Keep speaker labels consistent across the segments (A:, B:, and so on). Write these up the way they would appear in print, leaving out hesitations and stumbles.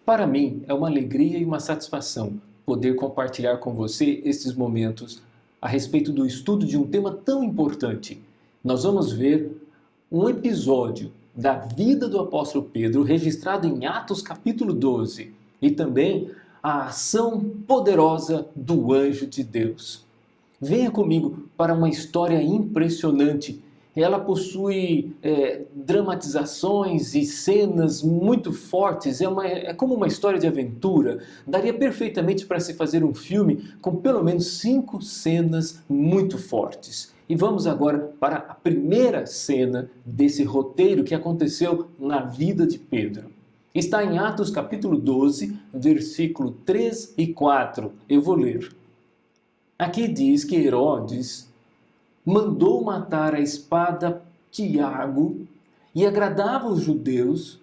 A: Para mim, é uma alegria e uma satisfação poder compartilhar com você estes momentos a respeito do estudo de um tema tão importante. Nós vamos ver um episódio da vida do apóstolo Pedro registrado em Atos capítulo 12 e também a ação poderosa do anjo de Deus. Venha comigo para uma história impressionante. Ela possui dramatizações e cenas muito fortes. É como uma história de aventura. Daria perfeitamente para se fazer um filme com pelo menos 5 cenas muito fortes. E vamos agora para a primeira cena desse roteiro que aconteceu na vida de Pedro. Está em Atos capítulo 12, versículo 3 e 4. Eu vou ler. Aqui diz que Herodes mandou matar à espada Tiago e agradava os judeus,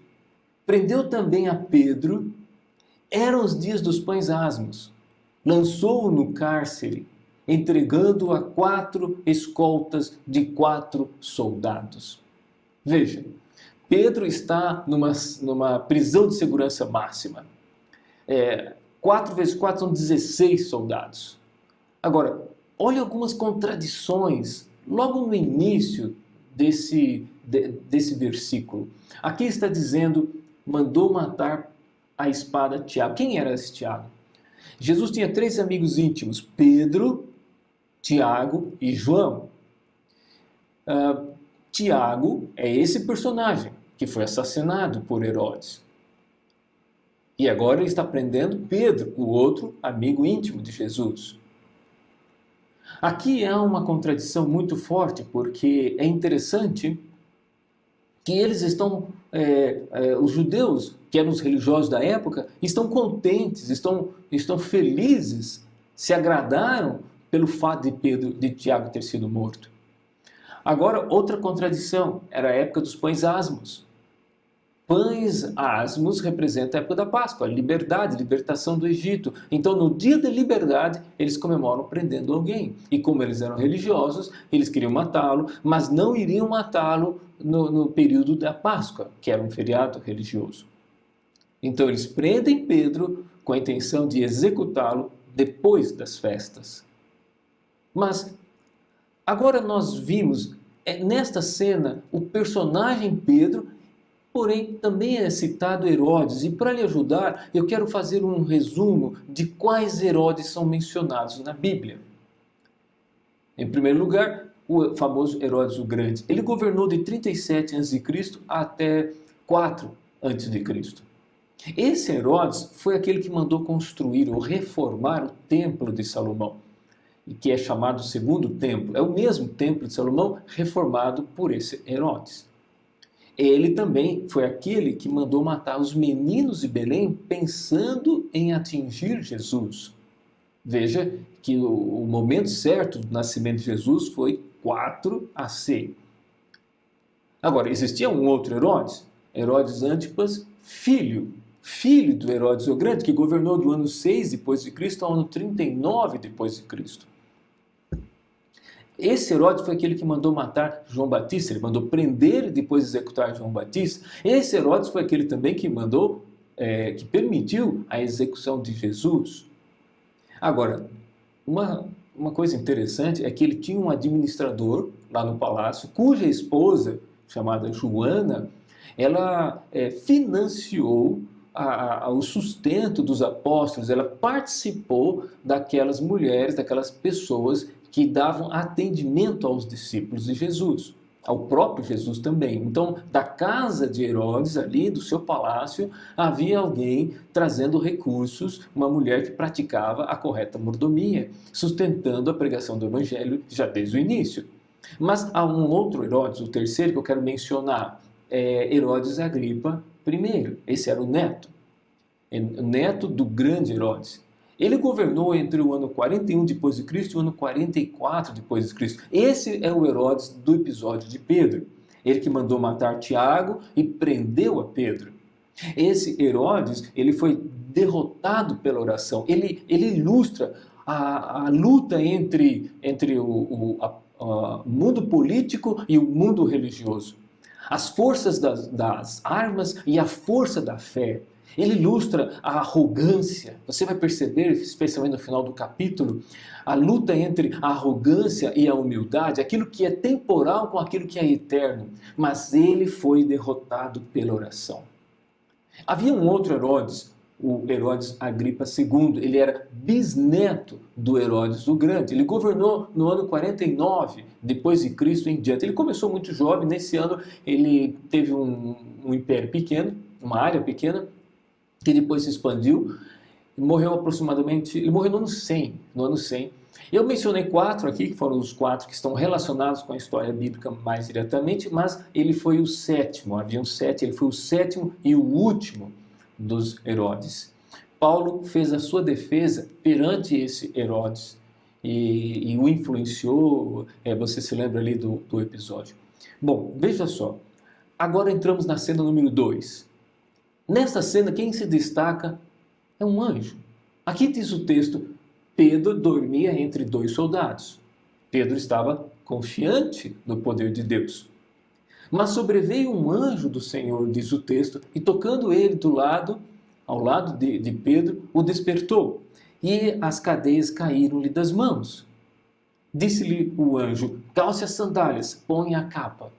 A: prendeu também a Pedro, eram os dias dos pães asmos, lançou-o no cárcere, entregando-o a 4 escoltas de 4 soldados. Veja, Pedro está numa prisão de segurança máxima. 4 vezes 4 são 16 soldados. Agora, olha algumas contradições logo no início desse versículo. Aqui está dizendo, mandou matar a espada Tiago. Quem era esse Tiago? Jesus tinha 3 amigos íntimos, Pedro, Tiago e João. Tiago é esse personagem que foi assassinado por Herodes. E agora ele está prendendo Pedro, o outro amigo íntimo de Jesus. Aqui há uma contradição muito forte, porque é interessante que eles estão, os judeus, que eram os religiosos da época, estão contentes, estão felizes, se agradaram pelo fato de Tiago ter sido morto. Agora, outra contradição, era a época dos pães asmos. Pães asmos representa a época da Páscoa, a liberdade, libertação do Egito. Então, no dia da liberdade, eles comemoram prendendo alguém. E como eles eram religiosos, eles queriam matá-lo, mas não iriam matá-lo no período da Páscoa, que era um feriado religioso. Então, eles prendem Pedro com a intenção de executá-lo depois das festas. Mas agora nós vimos, nesta cena, o personagem Pedro. Porém, também é citado Herodes, e para lhe ajudar, eu quero fazer um resumo de quais Herodes são mencionados na Bíblia. Em primeiro lugar, o famoso Herodes o Grande. Ele governou de 37 a.C. até 4 a.C. Esse Herodes foi aquele que mandou construir ou reformar o Templo de Salomão, que é chamado o Segundo Templo. É o mesmo Templo de Salomão reformado por esse Herodes. Ele também foi aquele que mandou matar os meninos de Belém pensando em atingir Jesus. Veja que o momento certo do nascimento de Jesus foi 4 AC. Agora, existia um outro Herodes, Herodes Antipas, filho do Herodes o Grande, que governou do ano 6 depois de Cristo ao ano 39 depois de Cristo. Esse Herodes foi aquele que mandou matar João Batista, ele mandou prender e depois executar João Batista. Esse Herodes foi aquele também que que permitiu a execução de Jesus. Agora, uma coisa interessante é que ele tinha um administrador lá no palácio, cuja esposa, chamada Joana, ela financiou o sustento dos apóstolos, ela participou daquelas mulheres, daquelas pessoas que davam atendimento aos discípulos de Jesus, ao próprio Jesus também. Então, da casa de Herodes, ali do seu palácio, havia alguém trazendo recursos, uma mulher que praticava a correta mordomia, sustentando a pregação do Evangelho já desde o início. Mas há um outro Herodes, o terceiro que eu quero mencionar, Herodes Agripa I. Esse era o neto do grande Herodes. Ele governou entre o ano 41 depois de Cristo e o ano 44 depois de Cristo. Esse é o Herodes do episódio de Pedro. Ele que mandou matar Tiago e prendeu a Pedro. Esse Herodes, ele foi derrotado pela oração. Ele ilustra a luta entre o mundo político e o mundo religioso. As forças das armas e a força da fé. Ele ilustra a arrogância. Você vai perceber, especialmente no final do capítulo, a luta entre a arrogância e a humildade, aquilo que é temporal com aquilo que é eterno. Mas ele foi derrotado pela oração. Havia um outro Herodes, o Herodes Agripa II. Ele era bisneto do Herodes o Grande. Ele governou no ano 49 depois de Cristo em diante. Ele começou muito jovem. Nesse ano ele teve um império pequeno, uma área pequena, que depois se expandiu. Morreu aproximadamente, ele morreu no ano 100. Eu mencionei 4 aqui, que foram os 4 que estão relacionados com a história bíblica mais diretamente, mas ele foi o 7º, haviam 7, ele foi o 7º e o último dos Herodes. Paulo fez a sua defesa perante esse Herodes e o influenciou, você se lembra ali do episódio. Bom, veja só, agora entramos na cena número 2. Nesta cena, quem se destaca é um anjo. Aqui diz o texto, Pedro dormia entre 2 soldados. Pedro estava confiante no poder de Deus. Mas sobreveio um anjo do Senhor, diz o texto, e tocando ele ao lado de Pedro, o despertou. E as cadeias caíram-lhe das mãos. Disse-lhe o anjo, calce as sandálias, põe a capa.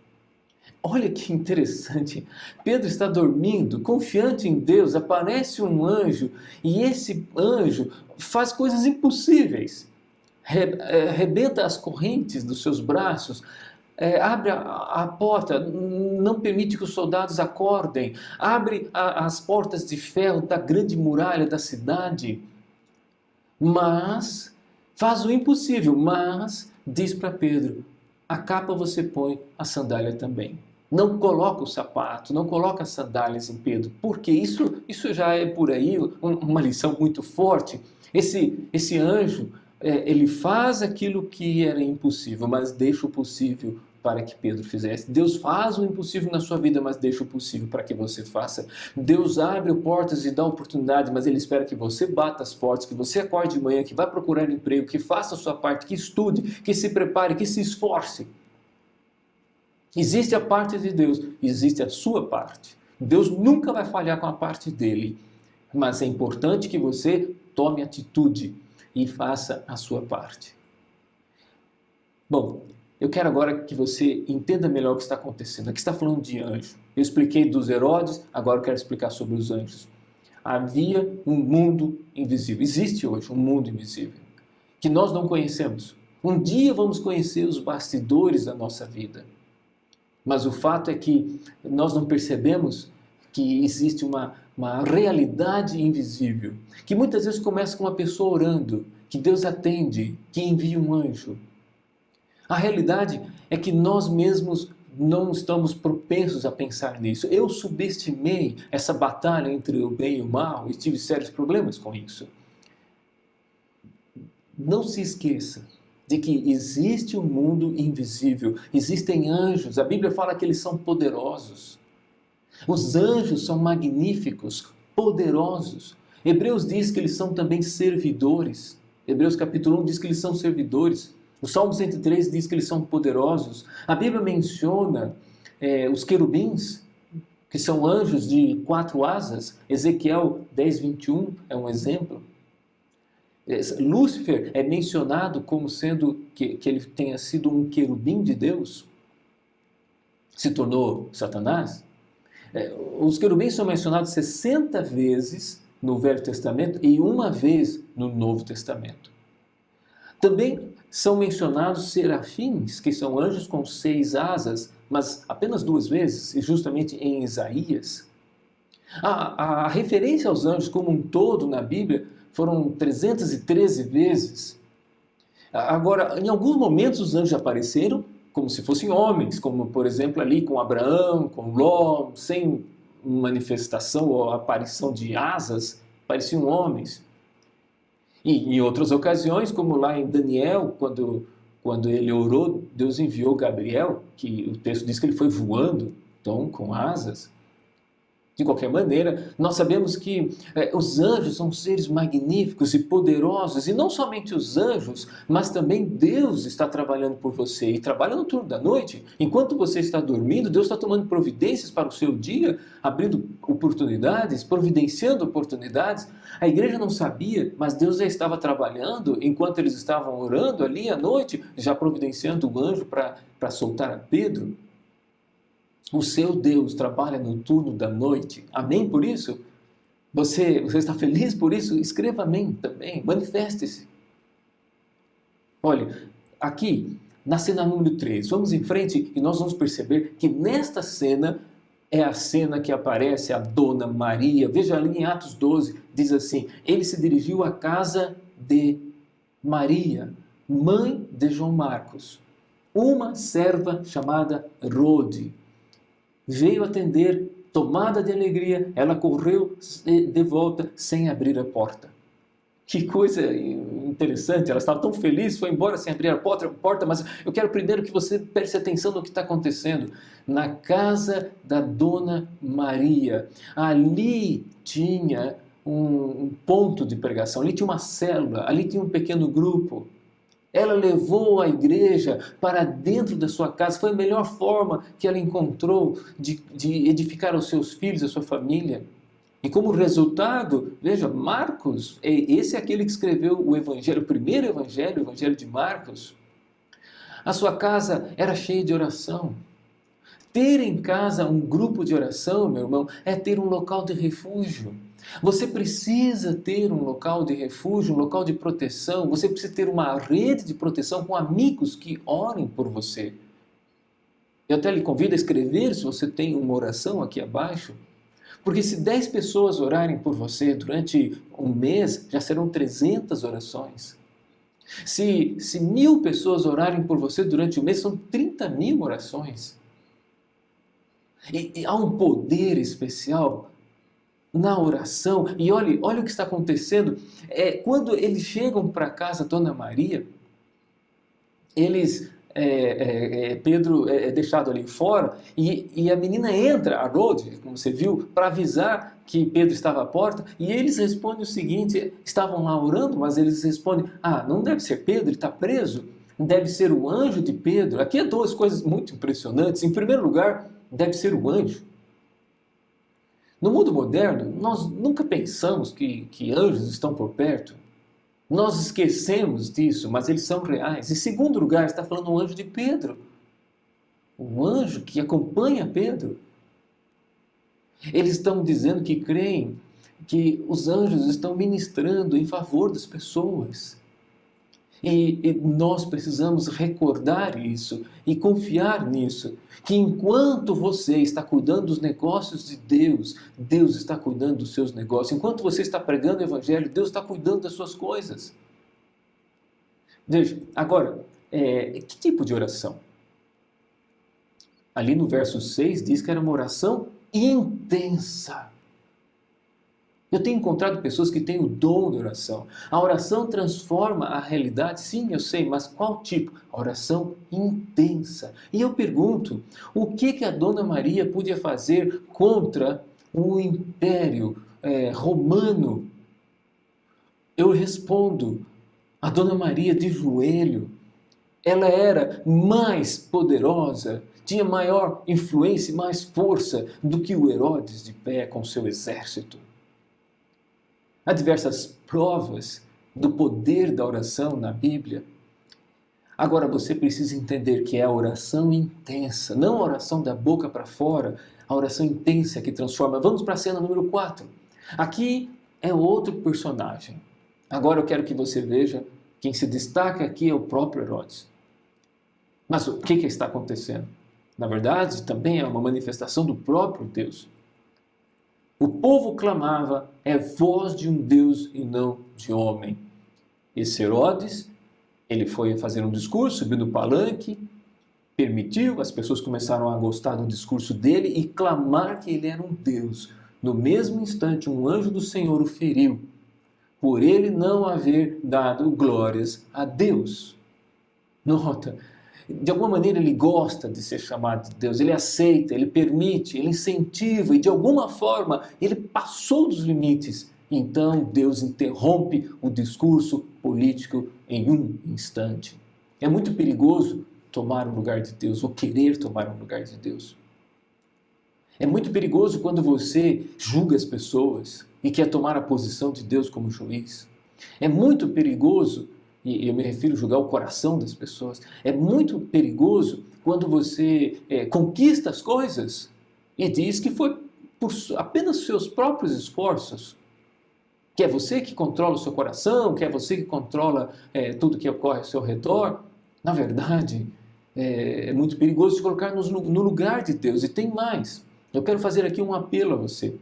A: Olha que interessante, Pedro está dormindo, confiante em Deus, aparece um anjo e esse anjo faz coisas impossíveis. Rebenta as correntes dos seus braços, abre a porta, não permite que os soldados acordem, abre as portas de ferro da grande muralha da cidade, mas faz o impossível, mas diz para Pedro, a capa você põe, a sandália também. Não coloca o sapato, não coloca as sandálias em Pedro, porque isso já é por aí uma lição muito forte. Esse anjo, ele faz aquilo que era impossível, mas deixa o possível para que Pedro fizesse. Deus faz o impossível na sua vida, mas deixa o possível para que você faça. Deus abre portas e dá oportunidade, mas Ele espera que você bata as portas, que você acorde de manhã, que vá procurar emprego, que faça a sua parte, que estude, que se prepare, que se esforce. Existe a parte de Deus, existe a sua parte. Deus nunca vai falhar com a parte dele, mas é importante que você tome atitude e faça a sua parte. Bom, eu quero agora que você entenda melhor o que está acontecendo. Aqui está falando de anjo. Eu expliquei dos Herodes, agora eu quero explicar sobre os anjos. Havia um mundo invisível. Existe hoje um mundo invisível que nós não conhecemos. Um dia vamos conhecer os bastidores da nossa vida. Mas o fato é que nós não percebemos que existe uma realidade invisível, que muitas vezes começa com uma pessoa orando, que Deus atende, que envia um anjo. A realidade é que nós mesmos não estamos propensos a pensar nisso. Eu subestimei essa batalha entre o bem e o mal e tive sérios problemas com isso. Não se esqueça de que existe um mundo invisível, existem anjos, a Bíblia fala que eles são poderosos. Os anjos são magníficos, poderosos. Hebreus diz que eles são também servidores. Hebreus capítulo 1 diz que eles são servidores. O Salmo 103 diz que eles são poderosos. A Bíblia menciona os querubins, que são anjos de 4 asas. Ezequiel 10:21 é um exemplo. Lúcifer é mencionado como sendo que ele tenha sido um querubim de Deus, se tornou Satanás. Os querubins são mencionados 60 vezes no Velho Testamento e uma vez no Novo Testamento. Também são mencionados serafins, que são anjos com 6 asas, mas apenas 2 vezes, e justamente em Isaías. A referência aos anjos como um todo na Bíblia foram 313 vezes. Agora, em alguns momentos os anjos apareceram como se fossem homens, como por exemplo ali com Abraão, com Ló, sem manifestação ou aparição de asas, pareciam homens. E em outras ocasiões, como lá em Daniel, quando ele orou, Deus enviou Gabriel, que o texto diz que ele foi voando, então com asas. De qualquer maneira, nós sabemos que os anjos são seres magníficos e poderosos, e não somente os anjos, mas também Deus está trabalhando por você, e trabalha no turno da noite. Enquanto você está dormindo, Deus está tomando providências para o seu dia, abrindo oportunidades, providenciando oportunidades. A igreja não sabia, mas Deus já estava trabalhando enquanto eles estavam orando ali à noite, já providenciando o anjo para soltar a Pedro. O seu Deus trabalha no turno da noite. Amém por isso? Você está feliz por isso? Escreva amém também. Manifeste-se. Olha, aqui, na cena número 3, vamos em frente e nós vamos perceber que nesta cena é a cena que aparece a Dona Maria. Veja ali em Atos 12, diz assim: ele se dirigiu à casa de Maria, mãe de João Marcos, uma serva chamada Rode. Veio atender, tomada de alegria, ela correu de volta sem abrir a porta. Que coisa interessante, ela estava tão feliz, foi embora sem abrir a porta, mas eu quero primeiro que você preste atenção no que está acontecendo. Na casa da Dona Maria, ali tinha um ponto de pregação, ali tinha uma célula, ali tinha um pequeno grupo. Ela levou a igreja para dentro da sua casa. Foi a melhor forma que ela encontrou de edificar os seus filhos, a sua família. E como resultado, veja, Marcos, esse é aquele que escreveu o evangelho, o primeiro evangelho, o evangelho de Marcos. A sua casa era cheia de oração. Ter em casa um grupo de oração, meu irmão, é ter um local de refúgio. Você precisa ter um local de refúgio, um local de proteção. Você precisa ter uma rede de proteção com amigos que orem por você. Eu até lhe convido a escrever, se você tem uma oração aqui abaixo. Porque se 10 pessoas orarem por você durante um mês, já serão 300 orações. Se 1.000 pessoas orarem por você durante um mês, são 30.000 orações. E há um poder especial na oração. E olha o que está acontecendo. Quando eles chegam para casa, Dona Maria, Pedro é deixado ali fora e a menina entra, a Rode, como você viu, para avisar que Pedro estava à porta, e eles respondem o seguinte: estavam lá orando, mas eles respondem: não deve ser Pedro, ele está preso, deve ser o anjo de Pedro. Aqui há duas coisas muito impressionantes. Em primeiro lugar, deve ser o anjo. No mundo moderno, nós nunca pensamos que anjos estão por perto. Nós esquecemos disso, mas eles são reais. Em segundo lugar, está falando o anjo de Pedro. O anjo que acompanha Pedro. Eles estão dizendo que creem que os anjos estão ministrando em favor das pessoas. E nós precisamos recordar isso e confiar nisso, que enquanto você está cuidando dos negócios de Deus, Deus está cuidando dos seus negócios. Enquanto você está pregando o Evangelho, Deus está cuidando das suas coisas. Veja, agora, que tipo de oração? Ali no verso 6 diz que era uma oração intensa. Eu tenho encontrado pessoas que têm o dom da oração. A oração transforma a realidade, sim, eu sei, mas qual tipo? A oração intensa. E eu pergunto, o que a Dona Maria podia fazer contra o império romano? Eu respondo, a Dona Maria de joelho, ela era mais poderosa, tinha maior influência e mais força do que o Herodes de pé com seu exército. Há diversas provas do poder da oração na Bíblia. Agora você precisa entender que é a oração intensa, não a oração da boca para fora, a oração intensa que transforma. Vamos para a cena número 4. Aqui é outro personagem. Agora eu quero que você veja, quem se destaca aqui é o próprio Herodes. Mas o que está acontecendo? Na verdade, também é uma manifestação do próprio Deus. O povo clamava, é voz de um Deus e não de homem. Esse Herodes, ele foi fazer um discurso, subiu no palanque, permitiu, as pessoas começaram a gostar do discurso dele e clamar que ele era um Deus. No mesmo instante, um anjo do Senhor o feriu, por ele não haver dado glórias a Deus. Nota, De alguma maneira ele gosta de ser chamado de Deus, ele aceita, ele permite, ele incentiva e de alguma forma ele passou dos limites. Então Deus interrompe o discurso político em um instante. É muito perigoso tomar o lugar de Deus ou querer tomar o lugar de Deus. É muito perigoso quando você julga as pessoas e quer tomar a posição de Deus como juiz. É muito perigoso, e eu me refiro a julgar o coração das pessoas, é muito perigoso quando você conquista as coisas e diz que foi por apenas seus próprios esforços. Que é você que controla o seu coração, que é você que controla tudo que ocorre ao seu redor. Na verdade, é muito perigoso se colocar no lugar de Deus. E tem mais. Eu quero fazer aqui um apelo a você.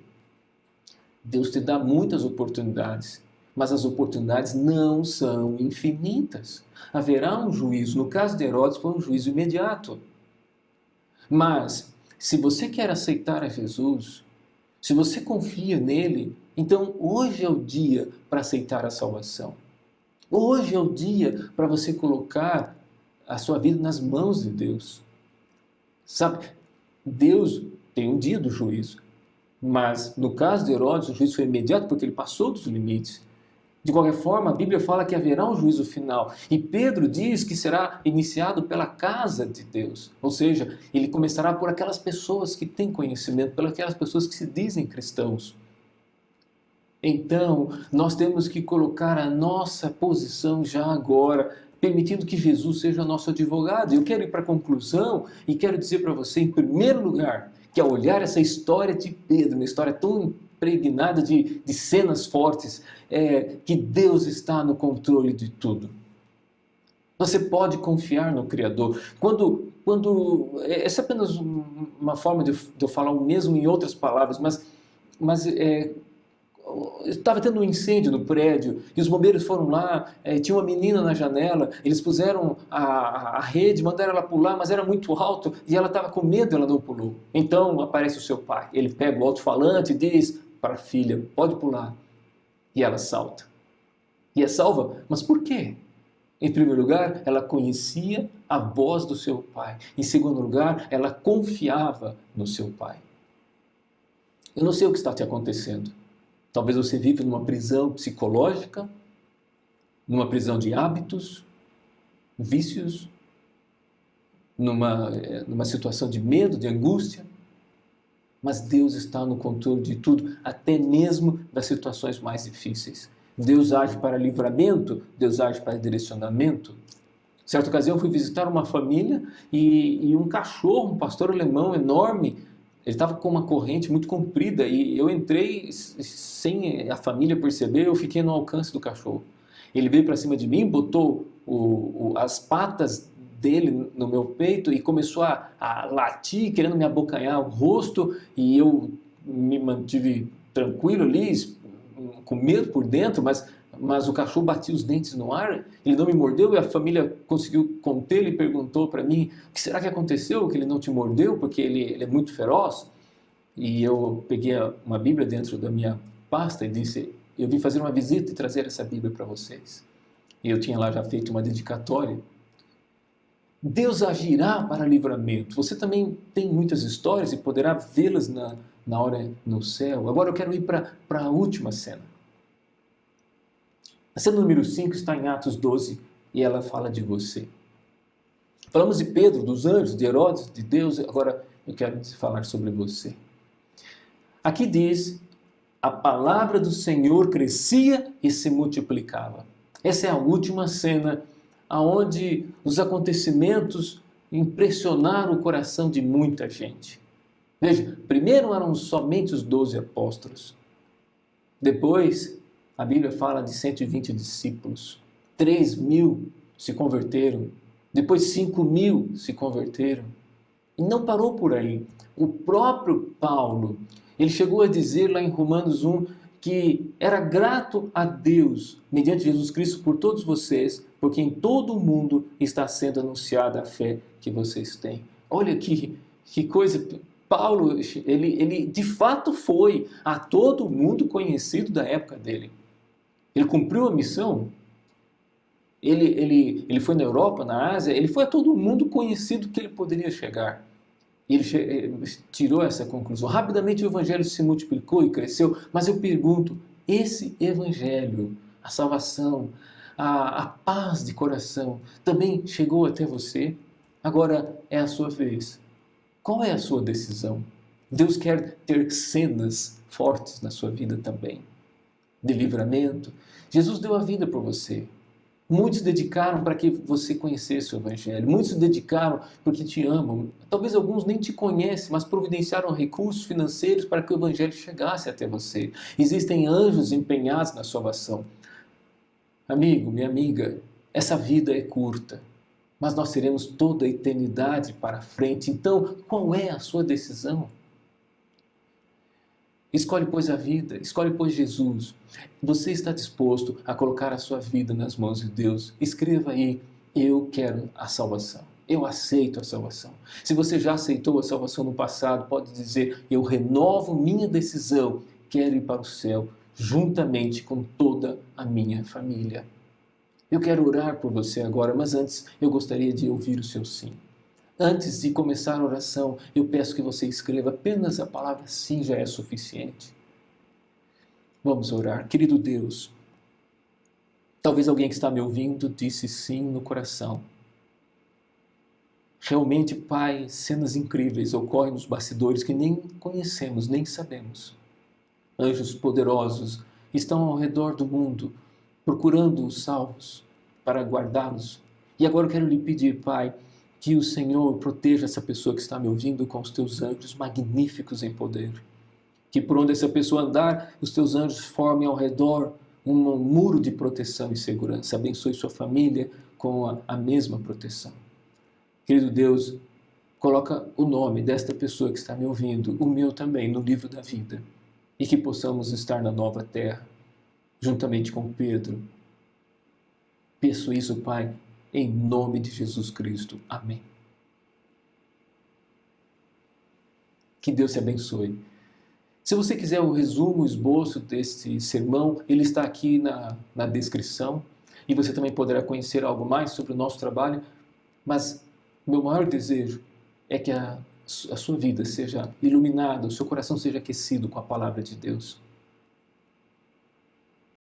A: Deus te dá muitas oportunidades, mas as oportunidades não são infinitas. Haverá um juízo. No caso de Herodes, foi um juízo imediato. Mas, se você quer aceitar a Jesus, se você confia nele, então hoje é o dia para aceitar a salvação. Hoje é o dia para você colocar a sua vida nas mãos de Deus. Sabe, Deus tem um dia do juízo, mas no caso de Herodes o juízo foi imediato porque ele passou dos limites. De qualquer forma, a Bíblia fala que haverá um juízo final. E Pedro diz que será iniciado pela casa de Deus. Ou seja, ele começará por aquelas pessoas que têm conhecimento, pelas aquelas pessoas que se dizem cristãos. Então, nós temos que colocar a nossa posição já agora, permitindo que Jesus seja nosso advogado. Eu quero ir para a conclusão e quero dizer para você, em primeiro lugar, que ao olhar essa história de Pedro, uma história tão impregnada de cenas fortes, que Deus está no controle de tudo. Você pode confiar no Criador. Essa é apenas uma forma de eu falar o mesmo em outras palavras, mas estava tendo um incêndio no prédio e os bombeiros foram lá, tinha uma menina na janela, eles puseram a rede, mandaram ela pular, mas era muito alto e ela estava com medo, ela não pulou. Então aparece o seu pai, ele pega o alto-falante e diz para a filha, pode pular. E ela salta. E é salva, mas por quê? Em primeiro lugar, ela conhecia a voz do seu pai. Em segundo lugar, ela confiava no seu pai. Eu não sei o que está te acontecendo. Talvez você vive numa prisão psicológica, numa prisão de hábitos, vícios, numa situação de medo, de angústia. Mas Deus está no controle de tudo, até mesmo das situações mais difíceis. Deus age para livramento, Deus age para direcionamento. Certa ocasião eu fui visitar uma família e um cachorro, um pastor alemão enorme, ele estava com uma corrente muito comprida e eu entrei sem a família perceber, eu fiquei no alcance do cachorro. Ele veio para cima de mim, botou as patas dele no meu peito e começou a latir, querendo me abocanhar o rosto, e eu me mantive tranquilo ali, com medo por dentro, mas o cachorro batia os dentes no ar, ele não me mordeu e a família conseguiu contê-lo e perguntou para mim, o que será que aconteceu que ele não te mordeu, porque ele é muito feroz? E eu peguei uma Bíblia dentro da minha pasta e disse, eu vim fazer uma visita e trazer essa Bíblia para vocês. E eu tinha lá já feito uma dedicatória. Deus agirá para livramento. Você também tem muitas histórias e poderá vê-las na hora no céu. Agora eu quero ir para a última cena. A cena número 5 está em Atos 12 e ela fala de você. Falamos de Pedro, dos anjos, de Herodes, de Deus. Agora eu quero falar sobre você. Aqui diz, a palavra do Senhor crescia e se multiplicava. Essa é a última cena onde os acontecimentos impressionaram o coração de muita gente. Veja, primeiro eram somente os 12 apóstolos. Depois, a Bíblia fala de 120 discípulos. 3.000 se converteram. Depois 5.000 se converteram. E não parou por aí. O próprio Paulo, ele chegou a dizer lá em Romanos 1 que era grato a Deus, mediante Jesus Cristo, por todos vocês, porque em todo o mundo está sendo anunciada a fé que vocês têm. Olha que coisa. Paulo, ele de fato foi a todo mundo conhecido da época dele. Ele cumpriu a missão. Ele foi na Europa, na Ásia, ele foi a todo mundo conhecido que ele poderia chegar. Ele tirou essa conclusão. Rapidamente o evangelho se multiplicou e cresceu, mas eu pergunto, esse evangelho, a salvação, a paz de coração, também chegou até você? Agora é a sua vez. Qual é a sua decisão? Deus quer ter cenas fortes na sua vida também, de livramento. Jesus deu a vida por você. Muitos se dedicaram para que você conhecesse o Evangelho. Muitos se dedicaram porque te amam. Talvez alguns nem te conhecem, mas providenciaram recursos financeiros para que o Evangelho chegasse até você. Existem anjos empenhados na salvação. Amigo, minha amiga, essa vida é curta, mas nós teremos toda a eternidade para frente. Então, qual é a sua decisão? Escolhe, pois, a vida, escolhe, pois, Jesus. Você está disposto a colocar a sua vida nas mãos de Deus? Escreva aí, eu quero a salvação. Eu aceito a salvação. Se você já aceitou a salvação no passado, pode dizer, eu renovo minha decisão, quero ir para o céu, juntamente com toda a minha família. Eu quero orar por você agora, mas antes eu gostaria de ouvir o seu sim. Antes de começar a oração, eu peço que você escreva apenas a palavra sim, já é suficiente. Vamos orar. Querido Deus, talvez alguém que está me ouvindo disse sim no coração. Realmente, Pai, cenas incríveis ocorrem nos bastidores que nem conhecemos, nem sabemos. Anjos poderosos estão ao redor do mundo, procurando os salvos para guardá-los. E agora eu quero lhe pedir, Pai, que o Senhor proteja essa pessoa que está me ouvindo com os teus anjos magníficos em poder. Que por onde essa pessoa andar, os teus anjos formem ao redor um muro de proteção e segurança. Abençoe sua família com a mesma proteção. Querido Deus, coloca o nome desta pessoa que está me ouvindo, o meu também, no livro da vida. E que possamos estar na nova terra, juntamente com Pedro. Peço isso, Pai, em nome de Jesus Cristo. Amém. Que Deus te abençoe. Se você quiser o resumo, o esboço deste sermão, ele está aqui na descrição. E você também poderá conhecer algo mais sobre o nosso trabalho. Mas meu maior desejo é que a sua vida seja iluminada, o seu coração seja aquecido com a palavra de Deus.